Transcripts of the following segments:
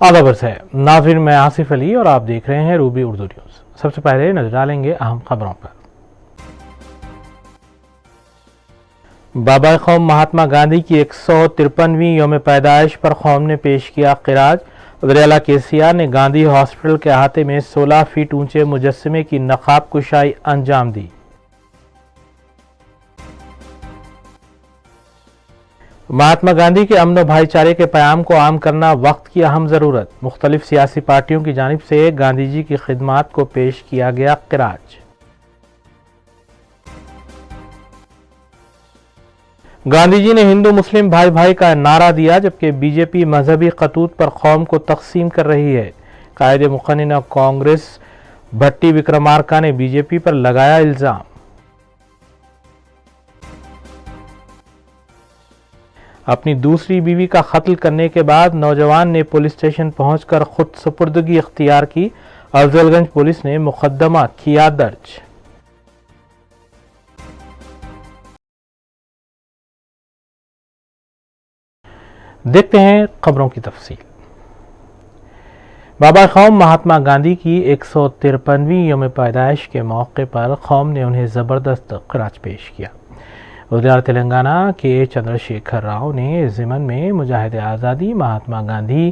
आदाब है नाज़रीन, मैं आसिफ अली और आप देख रहे हैं रूबी उर्दू न्यूज़। सबसे पहले नजर डालेंगे अहम खबरों पर। बाबा कौम महात्मा गांधी की 153वीं यौम पैदाइश पर कौम ने पेश किया क़िराज। वज़ीर-ए-आला KCR ने गांधी हॉस्पिटल के अहाते में 16 फीट ऊंचे मुजस्समे की नकाब कुशाई अंजाम दी। महात्मा गांधी के अमन व भाईचारे के पैगाम को आम करना वक्त की अहम ज़रूरत। मुख्तलिफ सियासी पार्टियों की जानिब से गांधी जी की खिदमात को पेश किया गया क़िराज। गांधी जी ने हिंदू मुस्लिम भाई भाई का नारा दिया, जबकि बीजेपी मजहबी खतूत पर कौम को तकसीम कर रही है। कायदे मुक़न्निना कांग्रेस भट्टी विक्रमार्का ने बीजेपी पर लगाया इल्जाम। अपनी दूसरी बीवी का कत्ल करने के बाद नौजवान ने पुलिस स्टेशन पहुंचकर खुद सुपुर्दगी इख्तियार की। अफजलगंज पुलिस ने मुकदमा किया दर्ज। देखते हैं खबरों की तफसील। बाबा कौम महात्मा गांधी की 153वीं यौम पैदाइश के मौके पर कौम ने उन्हें ज़बरदस्त क़िराज पेश किया। वज़ीर तेलंगाना के चंद्रशेखर राव ने ज़िमन में मुजाहिद आज़ादी महात्मा गांधी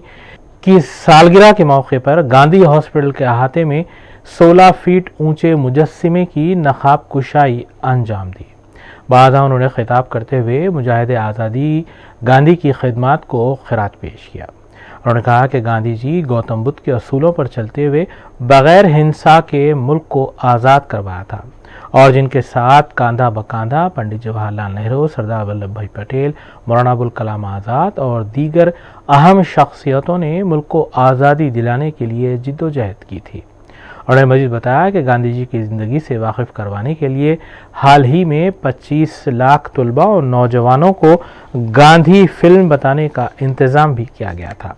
की सालगिरह के मौके पर गांधी हॉस्पिटल के अहाते में 16 फीट ऊंचे मुजस्समे की नकाब कुशाई अंजाम दी। बाद उन्होंने खिताब करते हुए मुजाहिद आज़ादी गांधी की खिदमात को ख़िराज पेश किया। उन्होंने कहा कि गांधी जी गौतम बुद्ध के असूलों पर चलते हुए बग़ैर हिंसा के मुल्क को आज़ाद करवाया था और जिनके साथ कंधा ब कंधा पंडित जवाहरलाल नेहरू, सरदार वल्लभ भाई पटेल, मौलाना अबुल कलाम आज़ाद और दीगर अहम शख्सियतों ने मुल्क को आज़ादी दिलाने के लिए जिद्दोजहद की थी। उन्होंने मजीद बताया कि गांधी जी की ज़िंदगी से वाकिफ़ करवाने के लिए हाल ही में 25 लाख तलबा और नौजवानों को गांधी फिल्म बताने का इंतज़ाम भी किया गया था।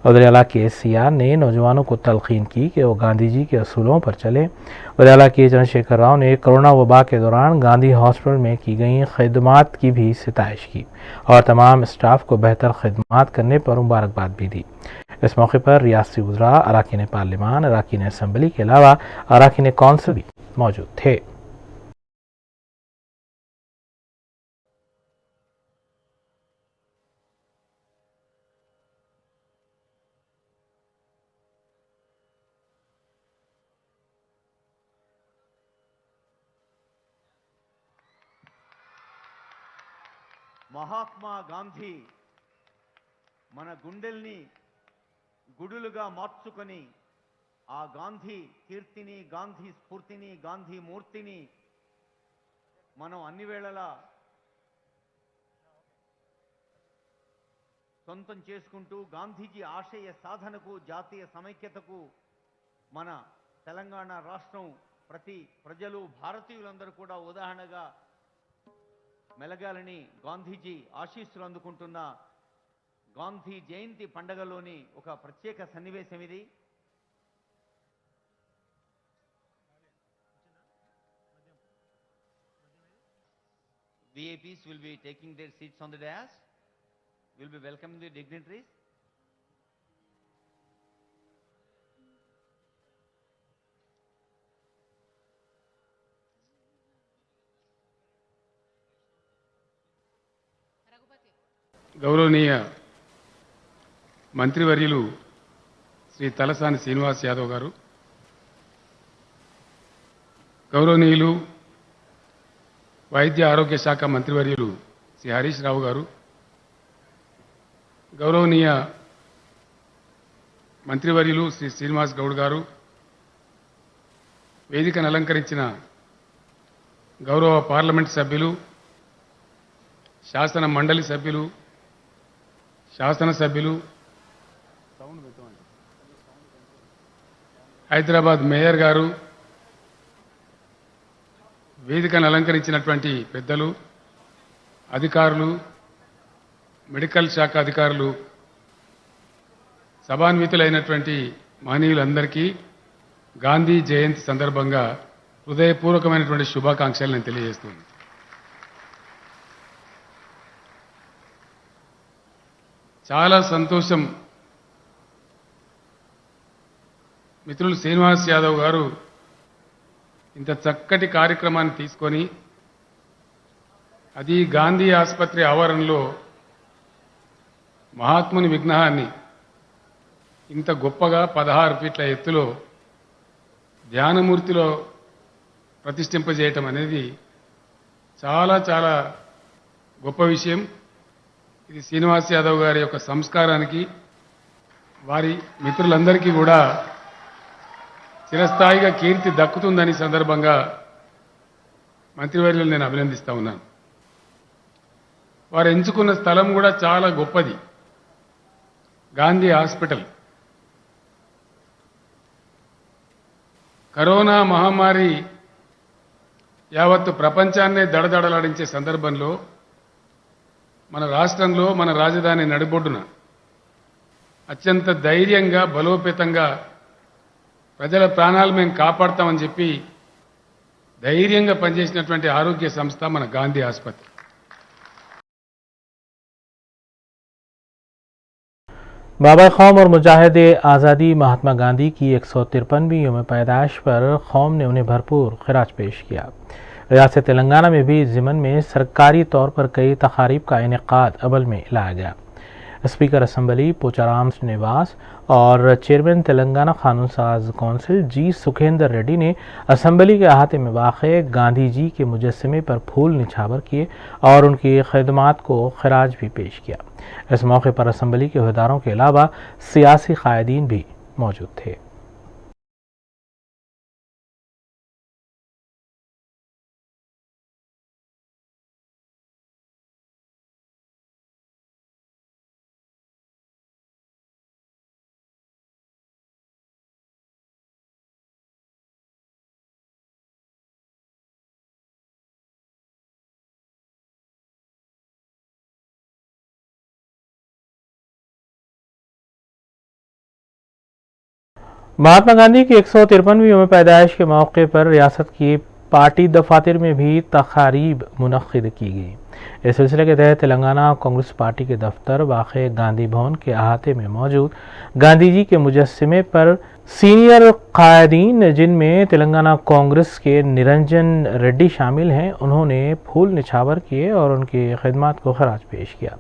वज़ीर-ए-आला KCR ने नौजवानों को तलक़ीन की कि वो गांधी जी के असूलों पर चले। वज़ीर-ए-आला के चंद्रशेखर राव ने कोरोना वबा के दौरान गांधी हॉस्पिटल में की गई खिदमात की भी सिताइश की और तमाम स्टाफ को बेहतर खिदमात करने पर मुबारकबाद भी दी। इस मौके पर रियासती वज़रा, अरकान पार्लिमान, अरकान असम्बली के अलावा अरकान कौंसिल भी मौजूद थे। మహాత్మా గాంధీ మన గుండెల్ని గుడులుగా మార్చుకొని ఆ గాంధీ కీర్తిని, గాంధీ స్ఫూర్తిని, గాంధీ మూర్తిని మనం అన్ని వేళలా సొంతం చేసుకుంటూ గాంధీజీ ఆశయ సాధనకు, జాతీయ సమైక్యతకు మన తెలంగాణ రాష్ట్రం ప్రతి ప్రజలు, భారతీయులందరూ కూడా ఉదాహరణగా మెలగాలని గాంధీజీ ఆశీస్సులు అందుకుంటున్న గాంధీ జయంతి పండగలోని ఒక ప్రత్యేక సన్నివేశం ఇది. VIPs will be taking their seats on the dais. We'll be welcoming the dignitaries. గౌరవనీయ మంత్రివర్యులు శ్రీ తలసాని శ్రీనివాస్ యాదవ్ గారు, గౌరవనీయులు వైద్య ఆరోగ్య శాఖ మంత్రివర్యులు శ్రీ హరీష్ రావు గారు, గౌరవనీయ మంత్రివర్యులు శ్రీ శ్రీనివాస్ గౌడ్ గారు, వేదికను అలంకరించిన గౌరవ పార్లమెంట్ సభ్యులు, శాసన మండలి సభ్యులు, శాసనసభ్యులు, హైదరాబాద్ మేయర్ గారు, వేదికను అలంకరించినటువంటి పెద్దలు, అధికారులు, మెడికల్ శాఖ అధికారులు, సభాన్వితులైనటువంటి మహనీయులందరికీ గాంధీ జయంతి సందర్భంగా హృదయపూర్వకమైనటువంటి శుభాకాంక్షలు నేను తెలియజేస్తున్నాను. చాలా సంతోషం మిత్రులు శ్రీనివాస్ యాదవ్ గారు ఇంత చక్కటి కార్యక్రమాన్ని తీసుకొని అది గాంధీ ఆసుపత్రి ఆవరణలో మహాత్ముని విగ్రహాన్ని ఇంత గొప్పగా 16 ఫీట్ల ఎత్తులో ధ్యానమూర్తిలో ప్రతిష్ఠింపజేయటం అనేది చాలా చాలా గొప్ప విషయం. ఇది శ్రీనివాస్ యాదవ్ గారి యొక్క సంస్కారానికి వారి మిత్రులందరికీ కూడా చిరస్థాయిగా కీర్తి దక్కుతుందని సందర్భంగా మంత్రివర్యులు నేను అభినందిస్తా ఉన్నాను. వారు ఎంచుకున్న స్థలం కూడా చాలా గొప్పది. గాంధీ హాస్పిటల్ కరోనా మహమ్మారి యావత్తు ప్రపంచాన్నే దడదడలాడించే సందర్భంలో మన రాష్ట్రంలో మన రాజధాని నడిబొడ్డున అత్యంత ధైర్యంగా బలోపేతంగా ప్రజల ప్రాణాలు మేము కాపాడతామని చెప్పి ధైర్యంగా పనిచేసినటువంటి ఆరోగ్య సంస్థ మన గాంధీ ఆసుపత్రి. बाबा कौम और मुजाहिद आज़ादी महात्मा गांधी की 153वीं यौम पैदाइश पर कौम ने उन्हें भरपूर खिराज पेश किया। रियासत तेलंगाना में भी ज़िमन में सरकारी तौर पर कई तकारीब का इनेकाद अमल में लाया गया। स्पीकर असम्बली पोचाराम श्रीनिवास और चेयरमैन तेलंगाना कानून साज कौंसिल जी सुखेंदर रेड्डी ने असम्बली के अहाते में वाक़े गांधी जी के मुजस्समे पर फूल निछावर किए और उनकी खिदमात को खराज भी पेश किया। इस मौके पर असम्बली के अहदेदारों के अलावा सियासी कायदीन भी मौजूद थे। महात्मा गांधी की 153वीं यौम पैदाइश के मौके पर रियासत की पार्टी दफातर में भी तकारीब मुनक्किद की गई। इस सिलसिले के तहत तेलंगाना कांग्रेस पार्टी के दफ्तर वाक़े गांधी भवन के अहाते में मौजूद गांधी जी के मुजस्समे पर सीनियर कायदीन, जिनमें तेलंगाना कांग्रेस के निरंजन रेड्डी शामिल हैं, उन्होंने फूल निछावर किए और उनकी खिदमत को खराज पेश किया।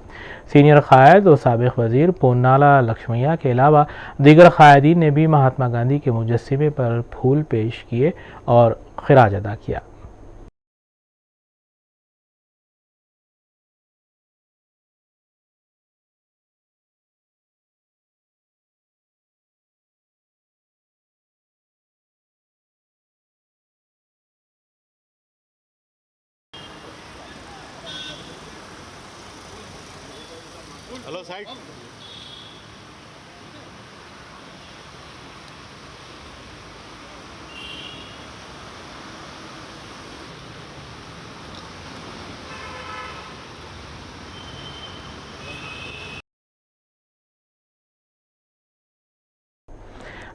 सीनियर कायद और साबिक वजीर पोन्नाला लक्ष्मैया के अलावा दीगर कायदीन ने भी महात्मा गांधी के मुजस्समे पर फूल पेश किए और खिराज अदा किया। हेलो साइड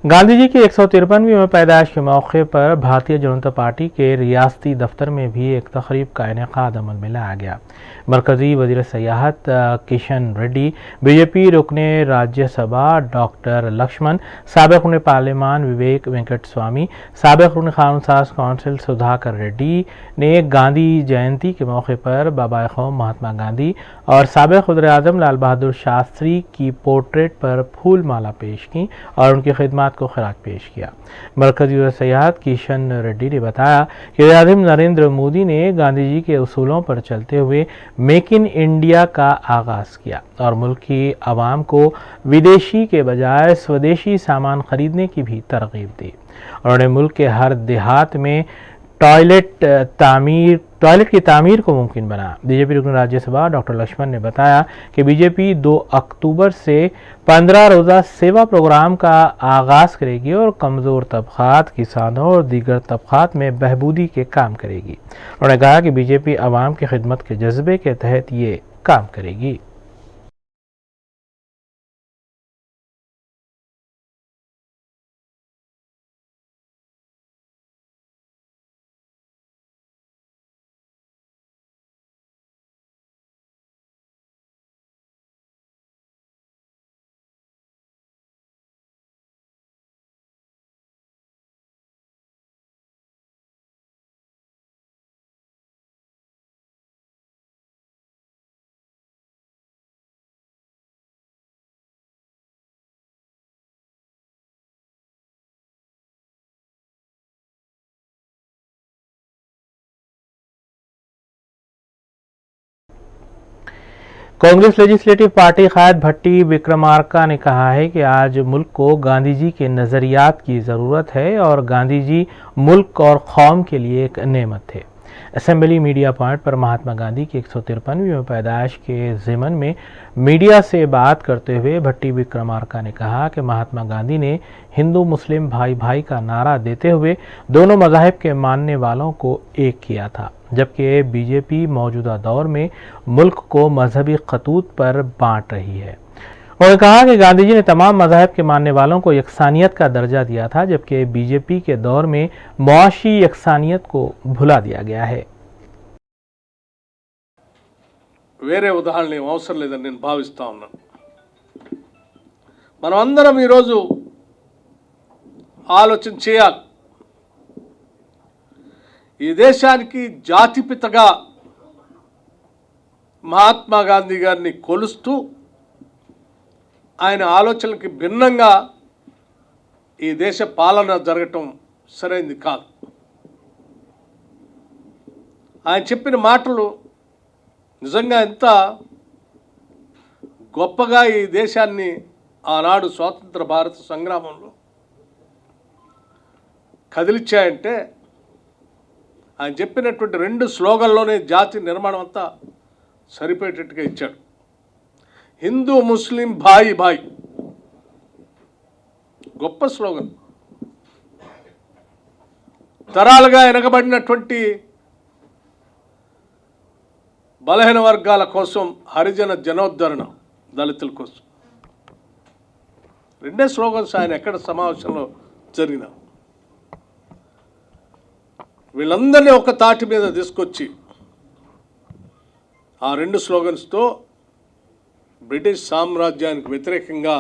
गांधी जी की 153वीं यौम पैदाइश के मौके पर भारतीय जनता पार्टी के रियासती दफ्तर में भी एक तकरीब का इनेकाद अमल में लाया गया। मरकजी वजीर सयाहत किशन रेड्डी, बीजेपी रुकने राज्यसभा डॉक्टर लक्ष्मण, साबिक रुकने पार्लियामान विवेक वेंकट स्वामी, साबिक रुकने कानून साज कौंसिल सुधाकर रेड्डी ने गांधी जयंती के मौके पर बाबा कौम महात्मा गांधी और साबिक वज़ीर आज़म लाल बहादुर शास्त्री की पोर्ट्रेट पर फूल माला पेश की और उनकी खिदमत को खराज पेश किया। मरकजी वज़ीर सयाहत किशन रेड्डी ने बताया कि वज़ीर-ए-आज़म नरेंद्र मोदी ने गांधी जी के उसूलों पर चलते हुए मेक इन इंडिया का आगाज किया और मुल्क की आवाम को विदेशी के बजाय स्वदेशी सामान खरीदने की भी तरगीब दी। उन्होंने मुल्क के हर देहात में टॉयलेट की तामीर को मुमकिन बना। बीजेपी रुकन राज्यसभा डॉक्टर लक्ष्मण ने बताया कि बीजेपी 2 अक्टूबर से 15 रोज़ा सेवा प्रोग्राम का आगाज करेगी और कमज़ोर तबकात, किसानों और दीगर तबकात में बहबूदी के काम करेगी। उन्होंने कहा कि बीजेपी आवाम की खिदमत के जज्बे के तहत ये काम करेगी। कांग्रेस लेजिस्लेटिव पार्टी कायद भट्टी विक्रमार्का ने कहा है कि आज मुल्क को गांधी जी के नज़रियात की ज़रूरत है और गांधी जी मुल्क और कौम के लिए एक नेमत थे। असेंबली मीडिया पॉइंट पर महात्मा गांधी की 153वीं पैदाइश के ज़िमन में मीडिया से बात करते हुए भट्टी विक्रमार्का ने कहा कि महात्मा गांधी ने हिंदू मुस्लिम भाई भाई का नारा देते हुए दोनों मज़ाहिब के मानने वालों को एक किया था, जबकि बीजेपी मौजूदा दौर में मुल्क को मजहबी खतूत पर बांट रही है। उन्होंने कहा कि गांधी जी ने तमाम मज़ाहिब के मानने वालों को यकसानियत का दर्जा दिया था, जबकि बीजेपी के दौर में मुआशी यकसानियत को भुला दिया गया है। వేరే ఉదాహరణ ఏం అవసరం లేదని నేను భావిస్తా ఉన్నాను. మనం అందరం ఈరోజు ఆలోచన చేయాలి. ఈ దేశానికి జాతిపితగా మహాత్మా గాంధీ గారిని కొలుస్తూ ఆయన ఆలోచనలకి భిన్నంగా ఈ దేశ పాలన జరగటం సరైనది కాదు. ఆయన చెప్పిన మాటలు నిజంగా ఎంత గొప్పగా ఈ దేశాన్ని ఆనాడు స్వాతంత్ర భారత సంగ్రామంలో కదిలిచ్చాయంటే ఆయన చెప్పినటువంటి 2 స్లోగన్లోనే జాతి నిర్మాణం అంతా సరిపోయేటట్టుగా ఇచ్చాడు. హిందూ ముస్లిం భాయి భాయ్ గొప్ప స్లోగన్. తరాలుగా వెనకబడినటువంటి బలహీన వర్గాల కోసం హరిజన జనోద్ధరణ, దళితుల కోసం 2 స్లోగన్స్ ఆయన ఎక్కడ సమావేశంలో జరిగిన వీళ్ళందరినీ ఒక తాటి మీద తీసుకొచ్చి ఆ 2 స్లోగన్స్తో బ్రిటిష్ సామ్రాజ్యానికి వ్యతిరేకంగా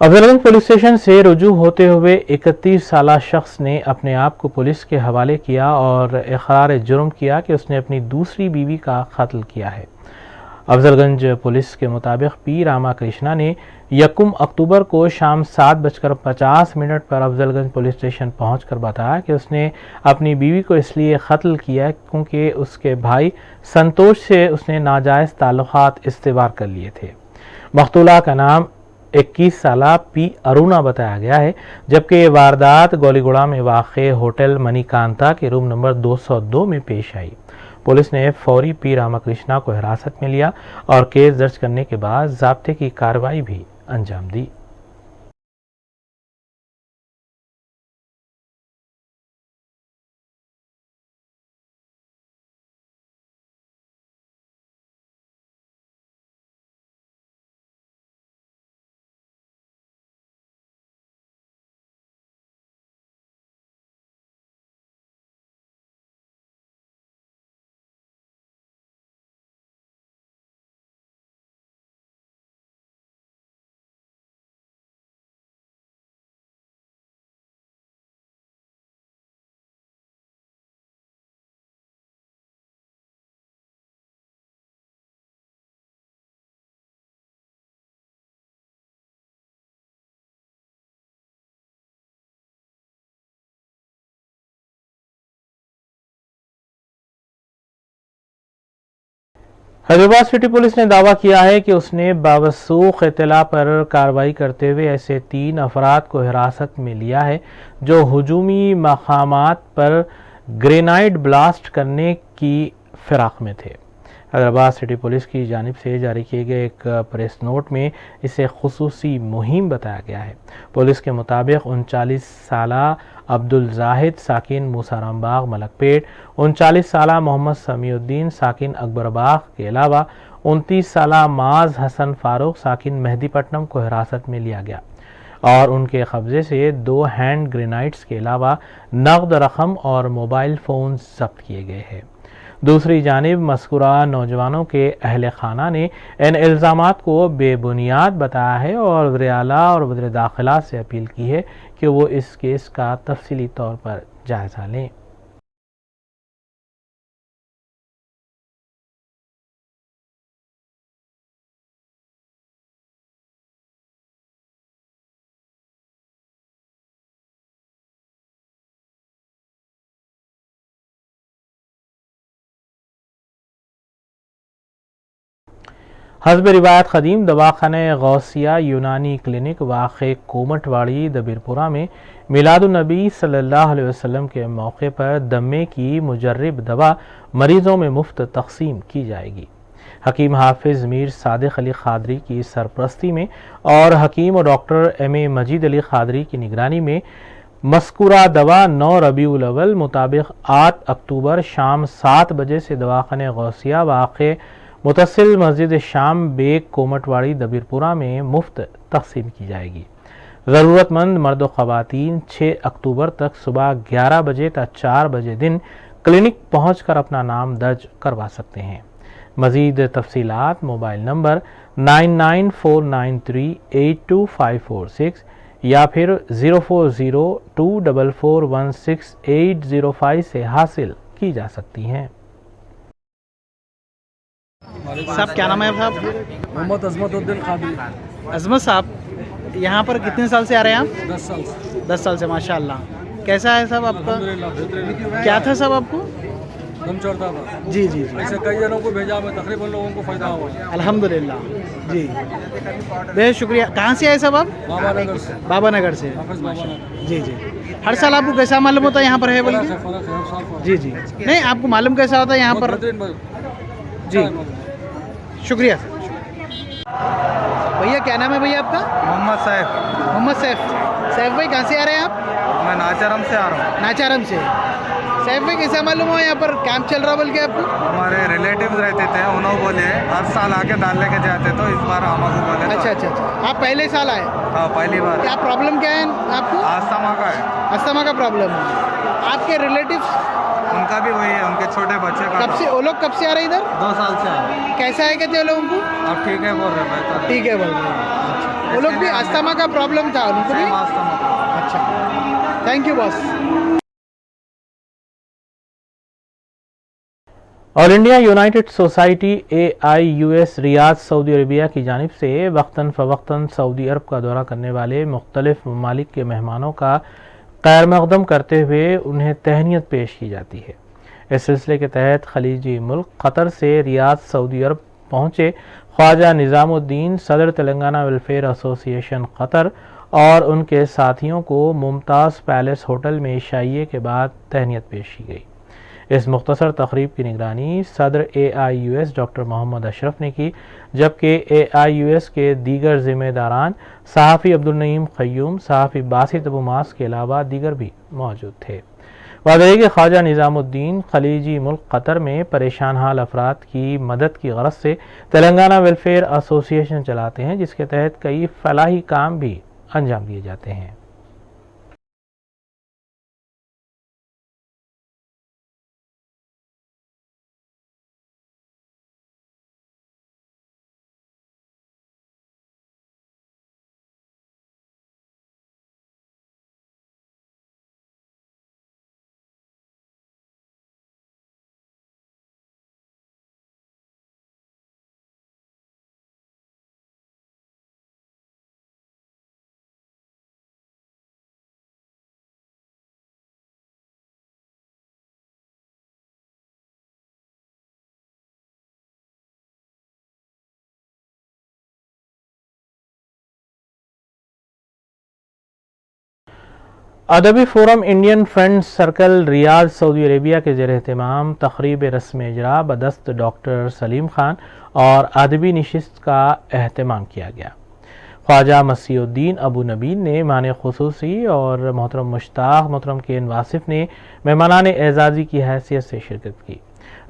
अफजलगंज पुलिस स्टेशन से रुजू होते हुए 31 साला शख्स ने अपने आप को पुलिस के हवाले किया और इकरार जुर्म किया कि उसने अपनी दूसरी बीवी का कत्ल किया है। अफजलगंज पुलिस के मुताबिक पी रामाकृष्णा ने 1 अक्टूबर को शाम 7:50 पर अफजलगंज पुलिस स्टेशन पहुंचकर बताया कि उसने अपनी बीवी को इसलिए कत्ल किया क्योंकि उसके भाई संतोष से उसने नाजायज़ ताल्लुकात इस्तेवार कर लिए थे। मख्तूला का नाम 21 साला पी अरुणा बताया गया है, जबकि ये वारदात गोलीगुड़ा में वाक़े होटल मणिकांता के रूम नंबर 202 में पेश आई। पुलिस ने फौरी पी रामाकृष्णा को हिरासत में लिया और केस दर्ज करने के बाद ज़ाब्ते की कार्रवाई भी अंजाम दी। हैदराबाद सिटी पुलिस ने दावा किया है कि उसने बावसूख इत्तला पर कार्रवाई करते हुए ऐसे 3 अफराद को हिरासत में लिया है जो हुजूमी मकामात पर ग्रेनाइड ब्लास्ट करने की फिराक में थे। हैदराबाद सिटी पुलिस की जानिब से जारी किए गए एक प्रेस नोट में इसे खुसूसी मुहिम बताया गया है। पुलिस के मुताबिक 39 साला अब्दुल जाहिद साकिन मूसाराम बाग मलकपेट, 39 साला मोहम्मद समीउद्दीन साकिन अकबरबाग के अलावा 29 साला माज हसन फारूक साकिन मेहदीपट्टनम को हिरासत में लिया गया और उनके कब्जे से 2 हैंड ग्रेनाइड्स के अलावा नकद रकम और मोबाइल फ़ोन जब्त किए गए हैं। दूसरी जानिब मज़कूरा नौजवानों के अहल खाना ने इन इल्ज़ामात को बेबुनियाद बताया है और वज़ीर आला और वज़ीर दाखिला से अपील की है कि वो इस केस का तफसीली तौर पर जायज़ा लें। हस्ब रिवायत क़दीम दवाखाने गौसिया यूनानी क्लिनिक वाक़ कोमटवाड़ी दबीरपुरा में मिलादुन्नबी सल्लल्लाहु अलैहि वसल्लम के मौके पर दमे की मुजर्रिब दवा मरीजों में मुफ्त तकसीम की जाएगी। हकीम हाफिज मीर सादिक अली खादरी की सरपरस्ती में और हकीम और डॉक्टर M.A. मजीद अली खादरी की निगरानी में मस्कुरा दवा 9 रबीउल अव्वल मुताबिक 8 अक्टूबर शाम 7 बजे से दवाखाने गौसिया वाक़ मुतसिल मस्जिद शाम बेग कोमटवाड़ी दबीरपुरा में मुफ्त तकसीम की जाएगी। ज़रूरतमंद मर्द व ख़वातीन 6 अक्टूबर तक सुबह 11 बजे तक 4 बजे दिन क्लिनिक पहुंचकर अपना नाम दर्ज करवा सकते हैं। मज़ीद तफसीलात मोबाइल नंबर 9949382546 या फिर 0402441680 से हासिल की जा सकती हैं। साहब क्या नाम है साहब? मोहम्मद अजमतुद्दीन काबली। अजमत साहब, यहाँ पर कितने साल से आ रहे हैं आप? 10 साल से। 10 साल से, माशाल्लाह। कैसा है साहब आपका? अल्हम्दुलिल्लाह। क्या था साहब आपको? दम चढ़ता था। जी जी जी, ऐसे कई जनों को भेजा, मैं तकरीबन लोगों को फायदा हुआ। अल्हम्दुलिल्लाह जी, बेहद शुक्रिया। कहाँ से आए साहब आप? बाबा नगर से। बाबा नगर से। हाफिज बाबा नगर। जी जी, हर साल आपको कैसा मालूम होता है यहाँ पर है बोल फर्क के? है, फर्क है, हर साल फर्क है। जी जी, नहीं आपको मालूम कैसा होता है यहाँ पर? बहुत बेहतरीन भाई। जी, शुक्रिया। भैया क्या नाम है भैया आपका? मोहम्मद सैफ। मोहम्मद सैफ। सैफ भाई कहाँ से आ रहे हैं आप? मैं नाचारम से आ रहा हूँ। नाचारम से। सैफ भाई कैसा मालूम हुआ यहाँ पर कैंप चल रहा बोल के आपको? हमारे रिलेटिव रहते थे, उन्होंने बोले हर साल आके दाल लेके जाते, तो इस बार हमको बोले। अच्छा अच्छा अच्छा, आप पहले साल आए? हाँ, पहली बार। क्या प्रॉब्लम क्या है आपको? आस्थमा का है। अस्थमा का प्रॉब्लम है। आपके रिलेटिव्स उनका भी वही है, उनके छोटे बच्चे का। कब से, वो लोग कब से आ रहे हैं इधर? 2 साल से आ रहे। कैसा है कहते हैं लोगों को? अब ठीक है बोल रहे, बेहतर है। ठीक है बोल रहे हैं। अच्छा, वो लोग भी अस्थमा का प्रॉब्लम था उनको भी? सेम आस्थमा का। अच्छा, thank you boss. All India United society AIUS Riyadh Saudi Arabia की जानिब से वक्तन फ़वक्तन सऊदी अरब का दौरा करने वाले मुख्तलिफ ममालिक के मेहमानों का खैर मकदम करते हुए उन्हें तहनीत पेश की जाती है। इस सिलसिले के तहत खलीजी मुल्क कतर से रियाद सऊदी अरब पहुँचे ख्वाजा निज़ामुद्दीन सदर तेलंगाना वेलफेयर एसोसिएशन कतर और उनके साथियों को मुमताज़ पैलेस होटल में इशाइये के बाद तहनीत पेश की गई। इस मुख्तसर तकरीब की निगरानी सदर AIUS डॉक्टर मोहम्मद अशरफ ने की, जबकि AIUS के दीगर ज़िम्मेदारान सहाफ़ी अब्दुल नईम क़य्यूम, सहाफ़ी बासित अबू मास के अलावा दीगर भी मौजूद थे। वादे के ख्वाजा निज़ामुद्दीन खलीजी मुल्क कतर में परेशान हाल अफराद की मदद की गरज से तेलंगाना वेलफेयर एसोसिएशन चलाते हैं, जिसके तहत कई फलाही काम भी अंजाम दिए जाते हैं। अदबी forum Indian friends circle Riyadh Saudi Arabia के ज़ेर एहतमाम तकरीब रस्म इजरा बदस्त डॉक्टर सलीम खान और अदबी नशिस्त का अहतमाम किया गया। ख्वाजा मसीउद्दीन अबू नबीन ने मेहमान खुसूसी और मोहतरम मुश्ताक मोहतरम केन वासिफ ने मेहमानान एजाज़ी की हैसियत से शिरकत की।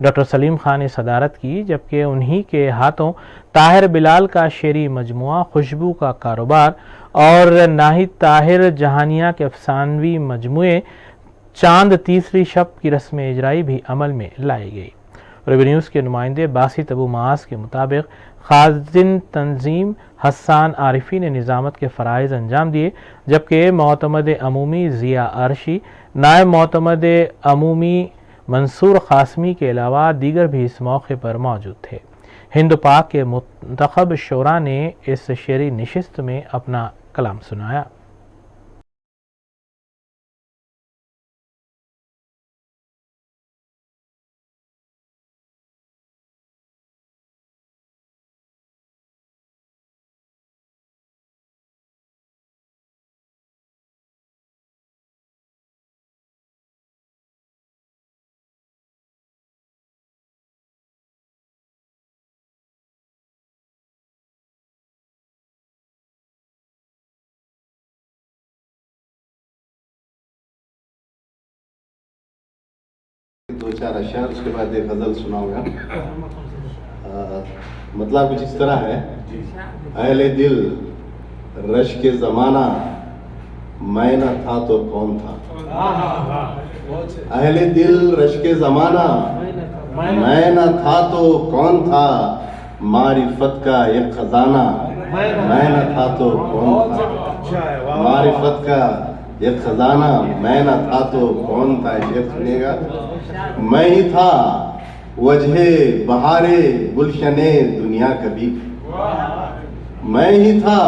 डॉक्टर सलीम खान ने सदारत की, जबकि उन्हीं के हाथों ताहिर बिलाल का शेरी मजमुआ खुशबू का कारोबार और नाहिद ताहिर जहानिया के अफसानवी मजमुए चांद तीसरी शब की रस्म इजराई भी अमल में लाई गई। रेवेन्यू न्यूज़ के नुमाइंदे बासित अबू मास के मुताबिक खाजिन तंजीम हसन आरिफी ने निज़ामत के फ़राइज़ अंजाम दिए, जबकि मोतमद अमूमी ज़िया अरशी, नायब मोतमद अमूमी मंसूर कासमी के अलावा दीगर भी इस मौके पर मौजूद थे। हिंद पाक के मुंतखब शोरा ने इस शेरी नशिस्त में अपना कलाम सुनाया। दो चार अशआर, उसके बाद एक गज़ल सुनाऊंगा। मतलब कुछ इस तरह है। अहले दिल रश के ज़माना, मैं न था तो कौन था। अहले दिल रश के ज़माना, मैं न था तो कौन था। मारिफत का एक खजाना, मैं न था तो कौन था। मारिफत का एक खजाना, मैं न था तो कौन था। शेर सुनिएगा। मैं ही था वजहे बहारे गुलशने दुनिया कभी। मैं ही था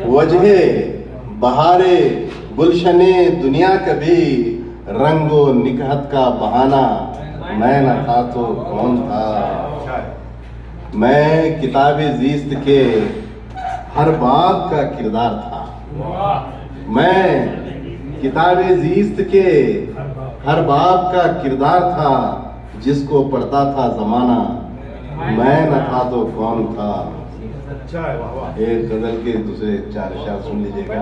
वजहे बहारे गुलशने दुनिया कभी। रंगो निकहत का बहाना, मैं न था तो कौन था। मैं किताबे ज़ीस्त के हर बाब का किरदार था। मैं किताबे ज़ीस्त के हर बाब का किरदार था। जिसको पढ़ता था ज़माना, मैं न था तो कौन था। एक गज़ल के दूसरे चार अशआर सुन लीजिएगा।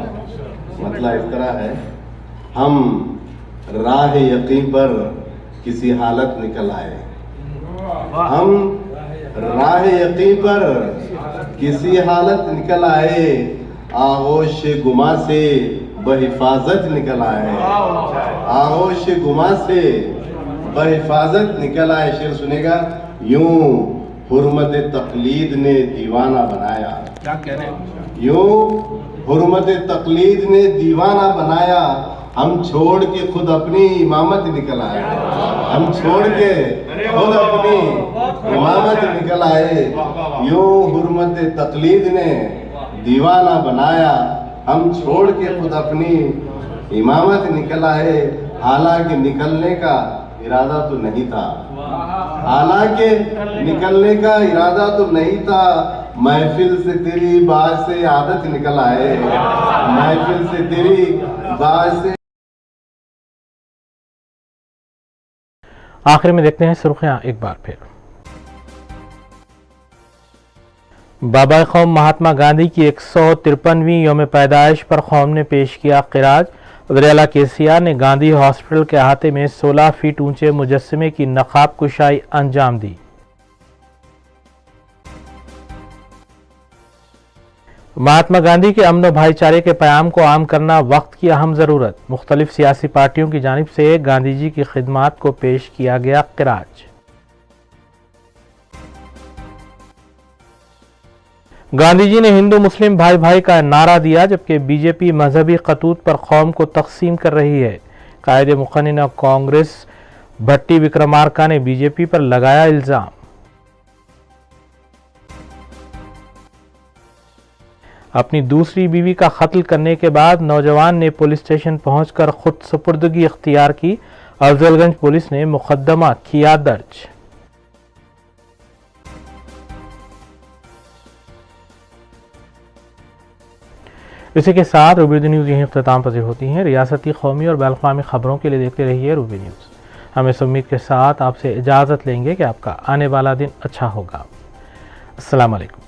मतलब इस तरह है। हम राह यकीन पर किसी हालत निकल आए। हम राह यकीन पर किसी हालत निकल आए। आगोश गुमा से बहिफाजत निकल आए। आगोश गुमा से बहिफाजत निकल आए। शेर सुनेगा। यूं हुर्मत तकलीद ने दीवाना बनाया। क्या कह रहे हैं? यूं हुर्मत तकलीद ने दीवाना बनाया। हम छोड़ के खुद अपनी इमामत निकल आए। हम छोड़ के खुद अपनी इमामत निकल आए। यूं हुर्मत तकलीद ने दीवाना बनाया। हम छोड़ के खुद अपनी इमामत निकल आए। हालांकि निकलने का इरादा तो नहीं था। हालांकि निकलने का इरादा तो नहीं था। महफिल से तेरी बात से आदत निकल आए। महफिल से तेरी बात से। आखिर में देखते हैं सुर्खियां एक बार फिर। बाबा कौम महात्मा गांधी की 153वीं यौम पैदाइश पर कौम ने पेश किया क़िराज। वज़ीर-ए-आला केसीआर ने गांधी हॉस्पिटल के अहाते में 16 फीट ऊंचे मुजस्समे की नकाब कुशाई अंजाम दी। महात्मा गांधी के अमन व भाईचारे के पैगाम को आम करना वक्त की अहम ज़रूरत। मुख्तलिफ सियासी पार्टियों की जानिब से गांधी जी की खिदमात को पेश किया गया क़िराज। गांधी जी ने हिंदू मुस्लिम भाई भाई का नारा दिया, जबकि बीजेपी मजहबी खतूत पर कौम को तकसीम कर रही है। कायदे मुक़न्निना कांग्रेस भट्टी विक्रमार्का ने बीजेपी पर लगाया इल्ज़ाम। अपनी दूसरी बीवी का कत्ल करने के बाद नौजवान ने पुलिस स्टेशन पहुंचकर खुद सुपुर्दगी इख्तियार की। अफजलगंज पुलिस ने मुकदमा किया दर्ज। इसी के साथ रूबी न्यूज़ यहीं इख्तिताम पज़ीर होती हैं। रियासती, कौमी और बैनुल-अक़वामी खबरों के लिए देखते रहिए रूबी न्यूज़। हम इस उम्मीद के साथ आपसे इजाज़त लेंगे कि आपका आने वाला दिन अच्छा होगा। अस्सलाम वालेकुम।